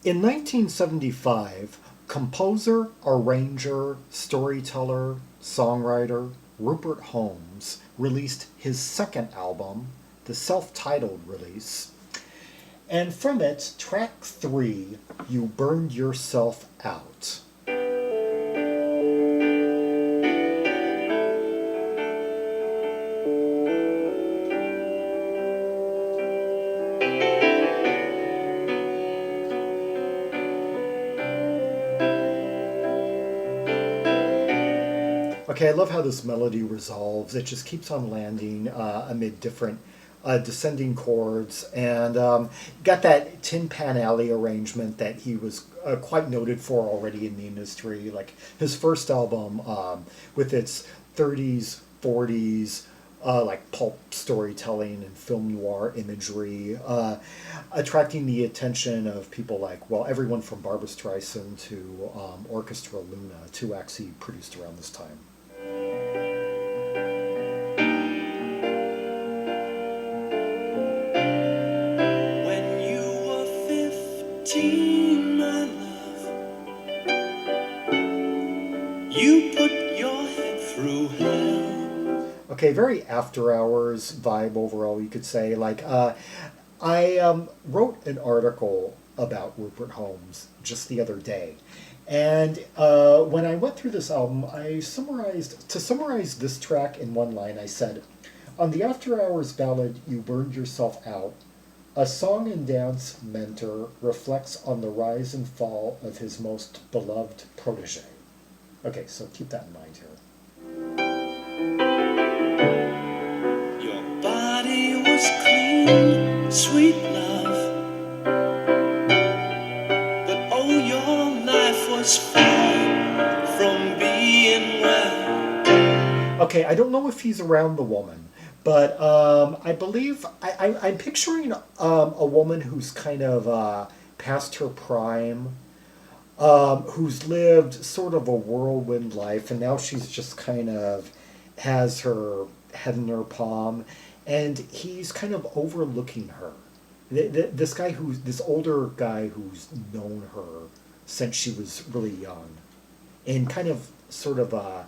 In 1975, composer, arranger, storyteller, songwriter Rupert Holmes released his second album, the self titled release, and from it, track 3, You Burned Yourself Out. Okay, I love how this melody resolves. It just keeps on landing amid different descending chords, and got that Tin Pan Alley arrangement that he was quite noted for already in the industry. Like his first album, with its 30s, 40s, like pulp storytelling and film noir imagery, attracting the attention of people like, well, everyone from Barbra Streisand to Orchestra Luna, two actually produced around this time. When you were 15, my love, you put your head through hell. Okay, very after hours vibe overall, you could say. Like, I wrote an article about Rupert Holmes just the other day. And when I went through this album, to summarize this track in one line, I said, on the After Hours ballad, You Burned Yourself Out, a song and dance mentor reflects on the rise and fall of his most beloved protege. Okay, so keep that in mind Your body was clean, sweet love, but oh, your life was far from being well. here. Okay, I don't know if he's around the woman, but I believe I'm picturing a woman who's kind of past her prime, who's lived sort of a whirlwind life, and now she's just kind of has her head in her palm, and he's kind of overlooking her. This older guy who's known her since she was really young, in kind of sort of a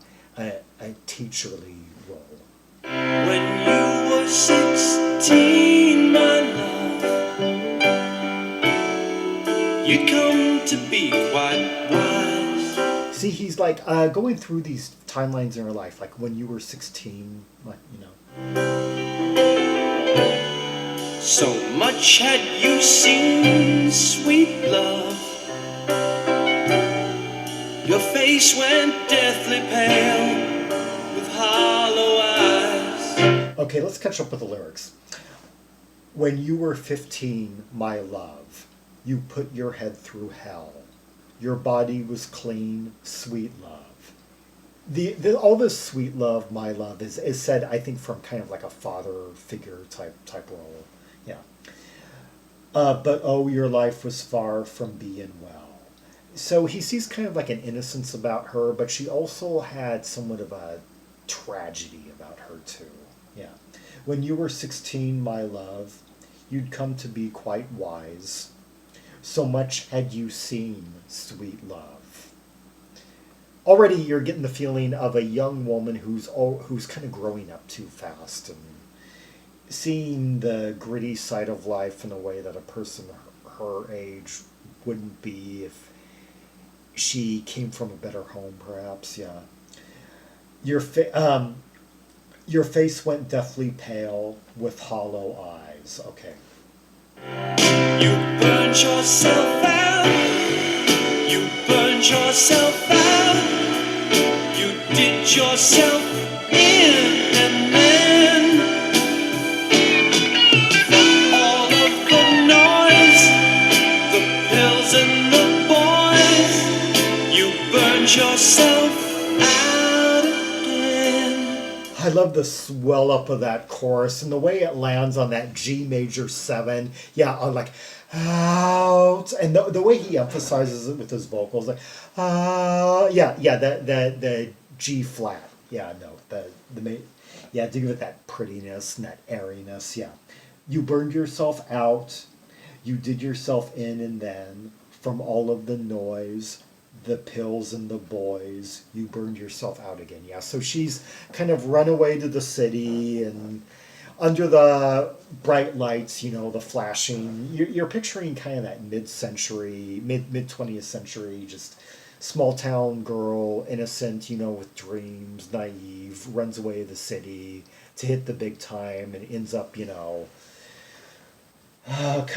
teacherly role. When you were 16, my love, you'd come to be quite wise. See, he's like going through these timelines in her life, like when you were 16, like, you know. So much had you seen, sweet love. Your face went deathly pale with hollow eyes. Okay, let's catch up with the lyrics. When you were 15, my love, you put your head through hell. Your body was clean, sweet love. All this sweet love, my love, is said, I think, from kind of like a father figure type role. Yeah. But oh, your life was far from being well. So he sees kind of like an innocence about her, but she also had somewhat of a tragedy about her too. Yeah. When you were 16, my love, you'd come to be quite wise. So much had you seen, sweet love. Already you're getting the feeling of a young woman who's kind of growing up too fast and seeing the gritty side of life in a way that a person her age wouldn't be if she came from a better home, perhaps. Yeah. Your face went deathly pale with hollow eyes. Okay. You burned yourself out. You burned yourself out. You did yourself in, and then all of the noise, the pills and the boys, you burned yourself out again. I love the swell up of that chorus and the way it lands on that G major 7. Yeah, on like out, and the way he emphasizes it with his vocals, like yeah, the G flat. Yeah, no, yeah, to give it that prettiness and that airiness. Yeah, you burned yourself out, you did yourself in, and then from all of the noise, the pills and the boys, you burned yourself out again. Yeah, so she's kind of run away to the city and under the bright lights, the flashing. You're picturing kind of that mid-century, mid 20th century, just small town girl, innocent, with dreams, naive, runs away to the city to hit the big time and ends up, kind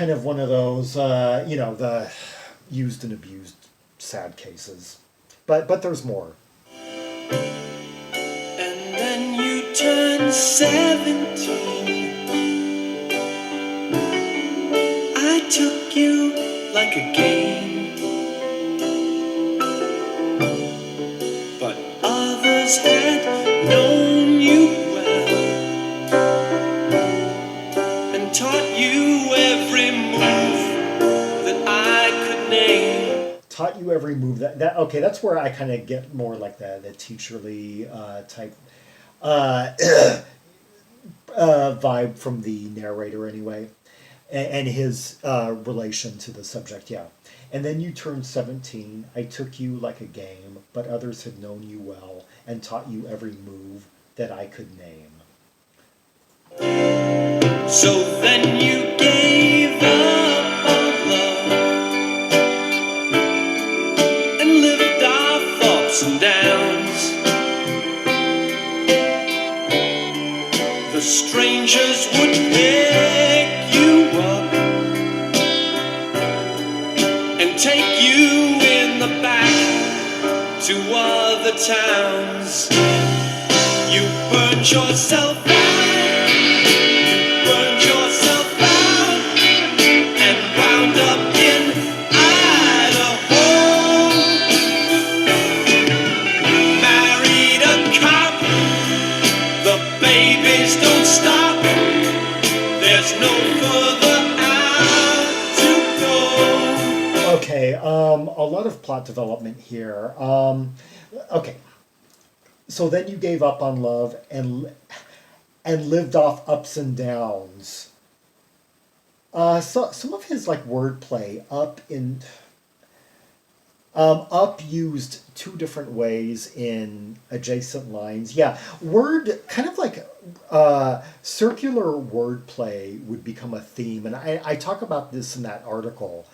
of one of those, the used and abused sad cases. But there's more. And then you turn 17. I took you like a game, but others had known you well and taught you every move that I could name. Taught you every move that okay, that's where I kind of get more like the teacherly type uh, vibe from the narrator anyway, and his relation to the subject. Yeah. And then you turned 17. I took you like a game, but others had known you well and taught you every move that I could name. So then you gave up on love and lived off ups and downs. The strangers would pick you up and take you in the back to other towns. You burned yourself out, you burned yourself out, and wound up in Idaho. Married a cop, the babies don't stop, there's no further out to go. Okay, a lot of plot development here. Okay, so then you gave up on love and lived off ups and downs. So some of his like wordplay up used two different ways in adjacent lines. Yeah, word kind of like circular wordplay would become a theme, and I talk about this in that article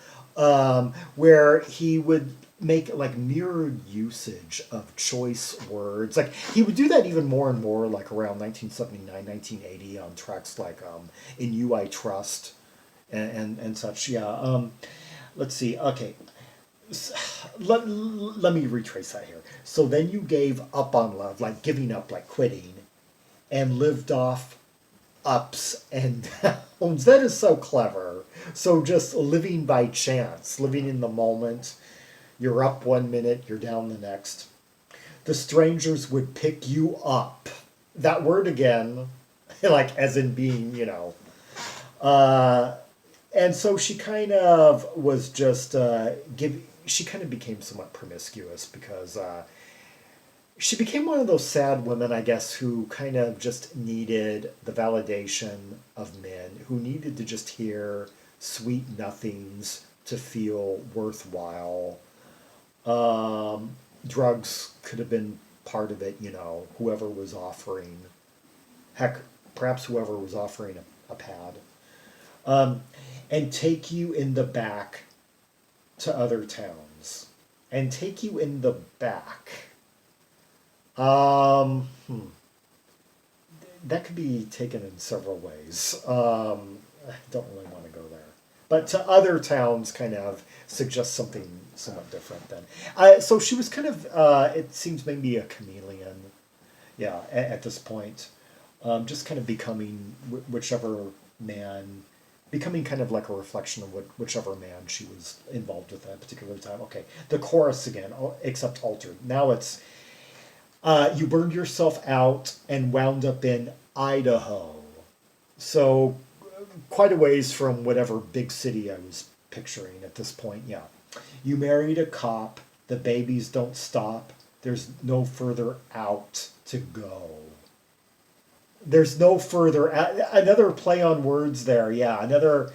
where he would make like mirrored usage of choice words. Like he would do that even more and more like around 1979, 1980 on tracks like In You I Trust and such. Yeah. Let's see. Okay. Let me retrace that here. So then you gave up on love, like giving up, like quitting, and lived off ups and downs. That is so clever. So just living by chance, living in the moment. You're up 1 minute, you're down the next. The strangers would pick you up. That word again, like as in being, and so she kind of was just she kind of became somewhat promiscuous because she became one of those sad women, I guess, who kind of just needed the validation of men, who needed to just hear sweet nothings to feel worthwhile. Drugs could have been part of it, whoever was offering, heck, perhaps whoever was offering a pad. And take you in the back to other towns. And take you in the back. That could be taken in several ways. I don't really want to go there. But to other towns kind of suggests something somewhat different then. So she was kind of, it seems maybe a chameleon, yeah, at this point. Just kind of becoming whichever man, becoming kind of like a reflection of whichever man she was involved with at a particular time. Okay, the chorus again, except altered. Now it's, you burned yourself out and wound up in Idaho. So quite a ways from whatever big city I was picturing at this point, yeah. You married a cop, the babies don't stop, there's no further out to go. There's no further, another play on words there, yeah, another,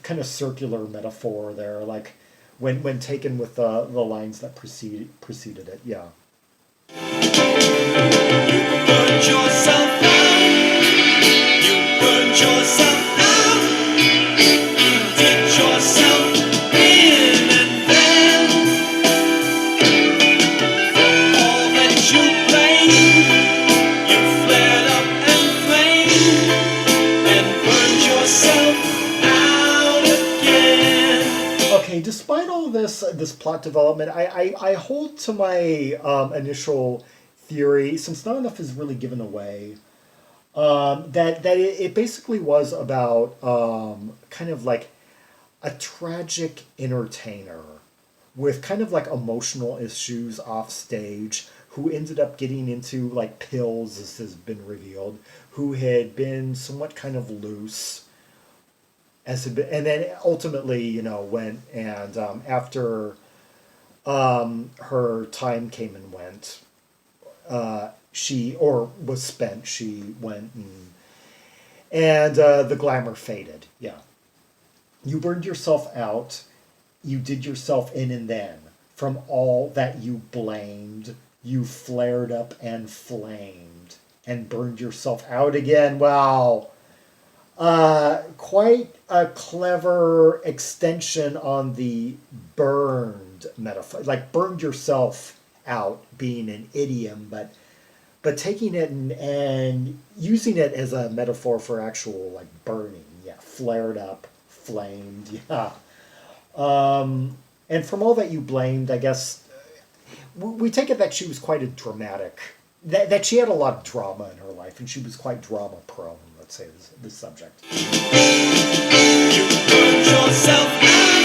kind of circular metaphor there, like when taken with the lines that preceded it. Yeah. Burned yourself out. You burned yourself out. You did yourself in and then all that you blamed, you flared up and flamed and burned yourself out again. Okay, despite all this plot development, I hold to my initial theory, since not enough is really given away, that it basically was about kind of like a tragic entertainer with kind of like emotional issues off stage who ended up getting into like pills, as has been revealed, who had been somewhat kind of loose as had been, and then ultimately, went and after her time came and went, she or was spent, she went and the glamour faded. Yeah, you burned yourself out. You did yourself in and then. From all that you blamed, you flared up and flamed and burned yourself out again. Wow. Quite a clever extension on the burned metaphor. Like burned yourself out being an idiom, but taking it and using it as a metaphor for actual like burning. Yeah, flared up, flamed. Yeah. And from all that you blamed, I guess we take it that she was quite a dramatic, that she had a lot of drama in her life, and she was quite drama prone. Let's say this subject. You burned yourself out.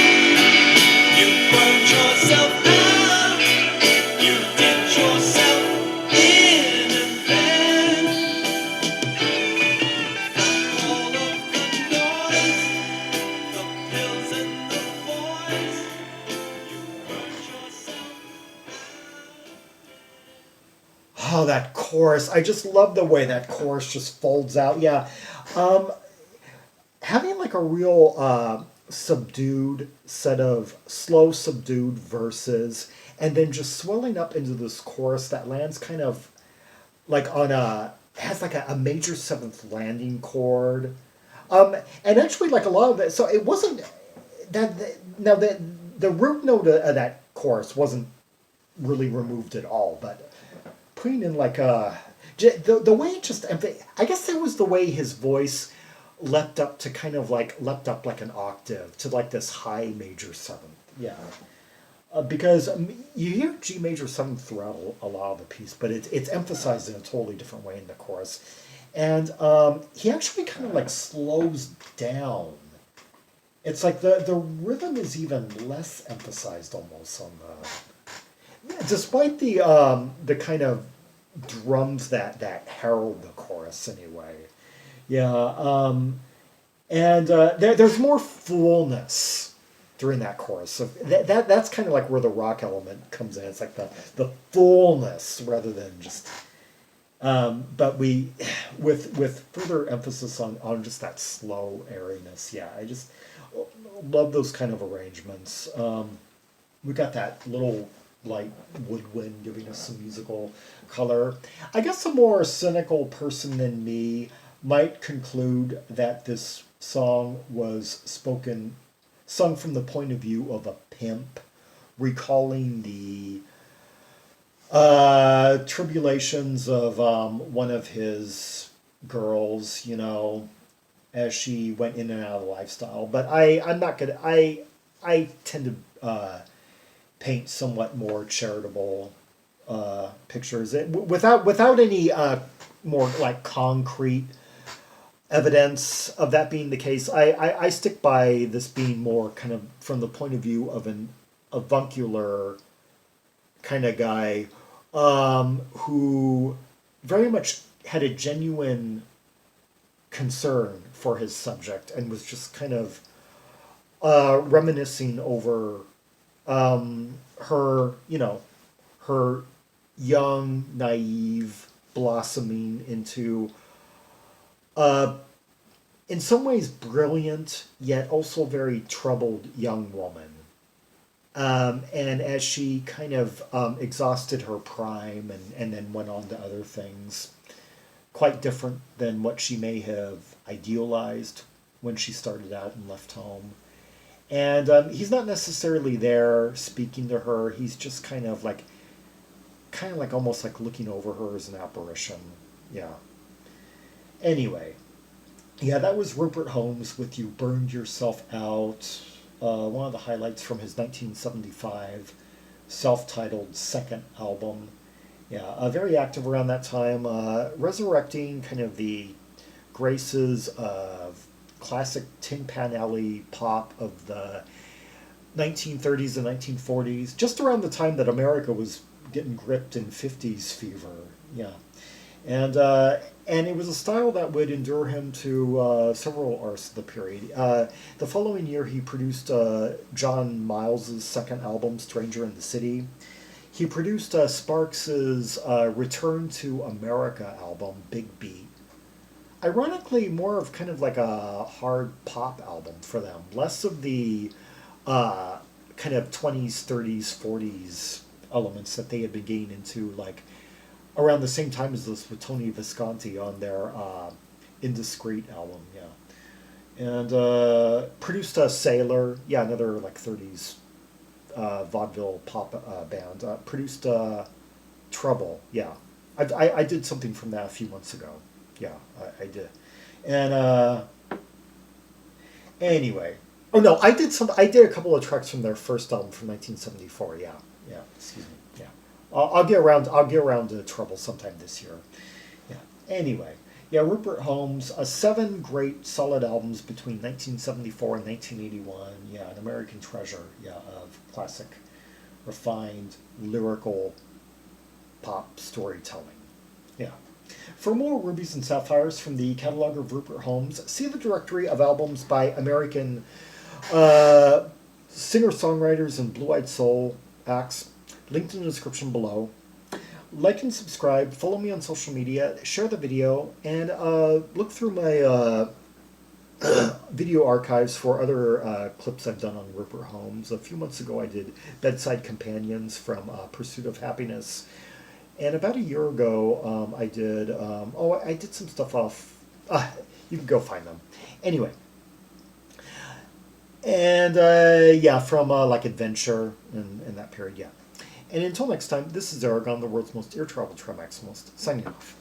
You burned yourself out. You did yourself in and then all of the noise, the pills and the boys. You burned yourself Oh, that chorus. I just love the way that chorus just folds out. Yeah. Um, Having like a real subdued set of slow, subdued verses, and then just swelling up into this chorus that lands kind of like on has like a major seventh landing chord. And actually, like a lot of it, so it wasn't now the root note of that chorus wasn't really removed at all, but putting in like the way it just I guess it was the way his voice leapt up like an octave to like this high major seventh. Yeah. Because you hear G major seventh throughout a lot of the piece, but it's emphasized in a totally different way in the chorus, and he actually kind of like slows down. It's like the rhythm is even less emphasized almost on despite the kind of drums that herald the chorus anyway. Yeah, and there's more fullness during that chorus. So that's kind of like where the rock element comes in. It's like the fullness rather than just. But we, with further emphasis on just that slow airiness. Yeah, I just love those kind of arrangements. We got that little light woodwind giving us some musical color. I guess a more cynical person than me might conclude that this song was sung from the point of view of a pimp, recalling the tribulations of one of his girls, as she went in and out of the lifestyle. But I'm not gonna. I tend to paint somewhat more charitable pictures without any more like concrete evidence of that being the case. I stick by this being more kind of from the point of view of an avuncular kind of guy who very much had a genuine concern for his subject and was just kind of reminiscing over her, her young, naive blossoming into a in some ways brilliant, yet also very troubled young woman. And as she kind of exhausted her prime and then went on to other things, quite different than what she may have idealized when she started out and left home. And he's not necessarily there speaking to her. He's just kind of like almost like looking over her as an apparition. Yeah. Anyway, yeah, that was Rupert Holmes with You Burned Yourself Out. One of the highlights from his 1975 self-titled second album. Yeah, very active around that time, resurrecting kind of the graces of classic Tin Pan Alley pop of the 1930s and 1940s, just around the time that America was getting gripped in 50s fever. Yeah. And it was a style that would endure him to several artists of the period. The following year, he produced John Miles's second album, Stranger in the City. He produced Sparks's Return to America album, Big Beat. Ironically, more of kind of like a hard pop album for them, less of the kind of 20s, 30s, 40s elements that they had been getting into, like around the same time as this with Tony Visconti on their Indiscreet album, yeah. And produced Sailor, yeah, another like 30s vaudeville pop band. Produced Trouble, yeah. I did something from that a few months ago. Yeah, I did. And anyway, oh no, I did some. I did a couple of tracks from their first album from 1974. Yeah, yeah. Excuse me. Yeah, I'll get around. I'll get around to Trouble sometime this year. Yeah. Anyway, yeah. Rupert Holmes, 7 great solid albums between 1974 and 1981. Yeah, an American treasure. Yeah, of classic, refined lyrical pop storytelling. Yeah. For more Rubies and Sapphires from the catalog of Rupert Holmes, see the directory of albums by American singer-songwriters and blue-eyed soul acts, linked in the description below. Like and subscribe, follow me on social media, share the video, and look through my video archives for other clips I've done on Rupert Holmes. A few months ago I did Bedside Companions from Pursuit of Happiness. And about a year ago, I did, I did some stuff off, you can go find them. Anyway. And, yeah, from, like, Adventure and that period, yeah. And until next time, this is Zaragon, the world's most ear-traveled maximalist, signing off.